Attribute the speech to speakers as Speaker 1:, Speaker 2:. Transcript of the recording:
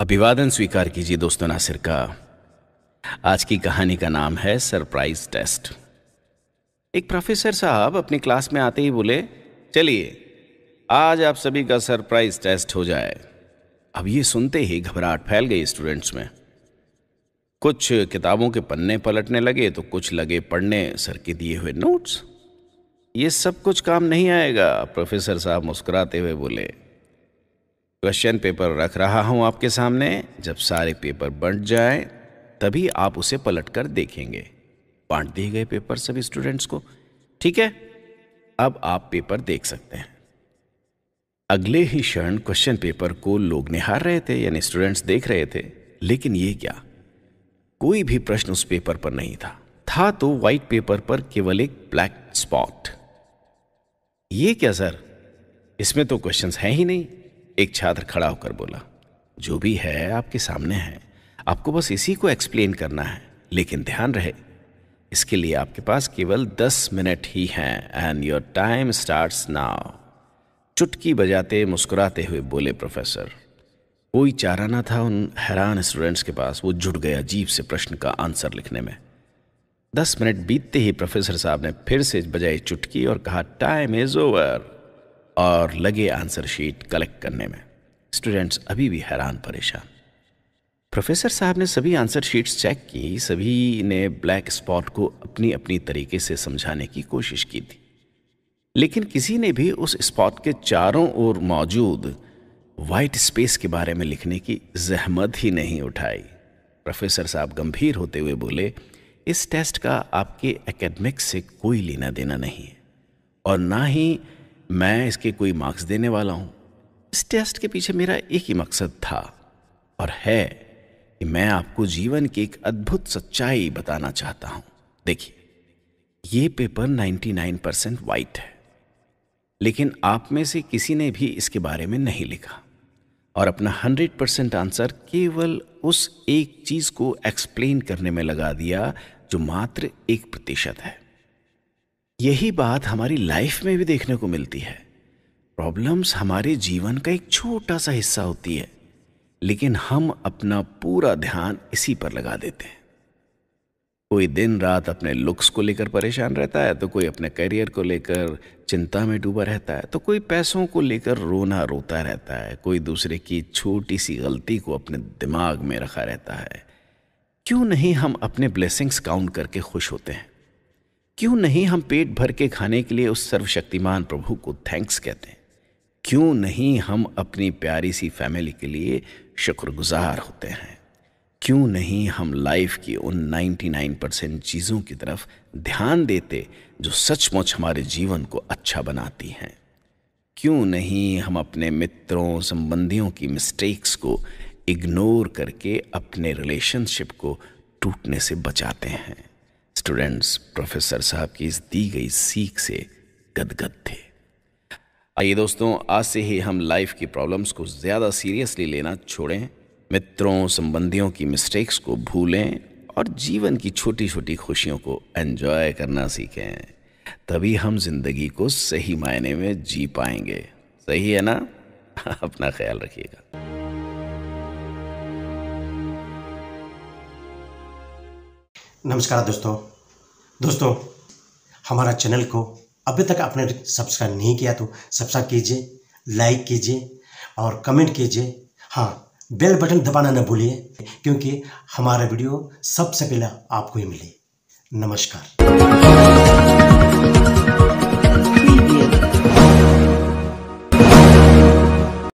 Speaker 1: अभिवादन स्वीकार कीजिए दोस्तों नासिर का। आज की कहानी का नाम है सरप्राइज टेस्ट। एक प्रोफेसर साहब अपनी क्लास में आते ही बोले, चलिए आज आप सभी का सरप्राइज टेस्ट हो जाए। अब ये सुनते ही घबराहट फैल गई स्टूडेंट्स में। कुछ किताबों के पन्ने पलटने लगे तो कुछ लगे पढ़ने सर के दिए हुए नोट्स। ये सब कुछ काम नहीं आएगा, प्रोफेसर साहब मुस्कुराते हुए बोले। क्वेश्चन पेपर रख रहा हूं आपके सामने, जब सारे पेपर बंट जाएं तभी आप उसे पलटकर देखेंगे। बांट दिए गए पेपर सभी स्टूडेंट्स को। ठीक है, अब आप पेपर देख सकते हैं। अगले ही क्षण क्वेश्चन पेपर को लोग निहार रहे थे, यानी स्टूडेंट्स देख रहे थे। लेकिन ये क्या, कोई भी प्रश्न उस पेपर पर नहीं था तो व्हाइट पेपर पर केवल एक ब्लैक स्पॉट। ये क्या सर, इसमें तो क्वेश्चंस हैं ही नहीं। एक छात्र खड़ा होकर बोला, जो भी है आपके सामने है, आपको बस इसी को एक्सप्लेन करना है। लेकिन ध्यान रहे, इसके लिए आपके पास केवल 10 मिनट ही हैं and your time starts now. चुटकी बजाते मुस्कुराते हुए बोले प्रोफेसर। कोई चारा ना था उन हैरान स्टूडेंट्स के पास। वो जुट गए अजीब से प्रश्न का आंसर लिखने में। 10 मिनट बीतते ही प्रोफेसर साहब ने फिर से बजाई चुटकी और कहा, टाइम इज ओवर, और लगे आंसर शीट कलेक्ट करने में। स्टूडेंट्स अभी भी हैरान परेशान। प्रोफेसर साहब ने सभी आंसर शीट्स चेक की। सभी ने ब्लैक स्पॉट को अपनी अपनी तरीके से समझाने की कोशिश की थी, लेकिन किसी ने भी उस स्पॉट के चारों ओर मौजूद वाइट स्पेस के बारे में लिखने की जहमत ही नहीं उठाई। प्रोफेसर साहब गंभीर होते हुए बोले, इस टेस्ट का आपके एकेडमिक्स से कोई लेना देना नहीं है और ना ही मैं इसके कोई मार्क्स देने वाला हूं। इस टेस्ट के पीछे मेरा एक ही मकसद था और है कि मैं आपको जीवन की एक अद्भुत सच्चाई बताना चाहता हूं। देखिए, ये पेपर 99% वाइट है, लेकिन आप में से किसी ने भी इसके बारे में नहीं लिखा और अपना 100% आंसर केवल उस एक चीज को एक्सप्लेन करने में लगा दिया जो मात्र 1% है। यही बात हमारी लाइफ में भी देखने को मिलती है। प्रॉब्लम्स हमारे जीवन का एक छोटा सा हिस्सा होती है, लेकिन हम अपना पूरा ध्यान इसी पर लगा देते हैं। कोई दिन रात अपने लुक्स को लेकर परेशान रहता है, तो कोई अपने करियर को लेकर चिंता में डूबा रहता है, तो कोई पैसों को लेकर रोता रहता है, कोई दूसरे की छोटी सी गलती को अपने दिमाग में रखा रहता है। क्यों नहीं हम अपने ब्लेसिंग्स काउंट करके खुश होते हैं? क्यों नहीं हम पेट भर के खाने के लिए उस सर्वशक्तिमान प्रभु को थैंक्स कहते हैं? क्यों नहीं हम अपनी प्यारी सी फैमिली के लिए शुक्रगुजार होते हैं? क्यों नहीं हम लाइफ की उन 99% चीज़ों की तरफ ध्यान देते जो सचमुच हमारे जीवन को अच्छा बनाती हैं? क्यों नहीं हम अपने मित्रों संबंधियों की मिस्टेक्स को इग्नोर करके अपने रिलेशनशिप को टूटने से बचाते हैं? स्टूडेंट्स प्रोफेसर साहब की इस दी गई सीख से गदगद थे। आइए दोस्तों, आज से ही हम लाइफ की प्रॉब्लम्स को ज़्यादा सीरियसली लेना छोड़ें, मित्रों संबंधियों की मिस्टेक्स को भूलें और जीवन की छोटी छोटी खुशियों को एंजॉय करना सीखें। तभी हम जिंदगी को सही मायने में जी पाएंगे। सही है ना? अपना ख्याल रखिएगा।
Speaker 2: नमस्कार दोस्तों, हमारा चैनल को अभी तक आपने सब्सक्राइब नहीं किया तो सब्सक्राइब कीजिए, लाइक कीजिए और कमेंट कीजिए। हाँ, बेल बटन दबाना न भूलिए, क्योंकि हमारा वीडियो सबसे पहले आपको ही मिले। नमस्कार।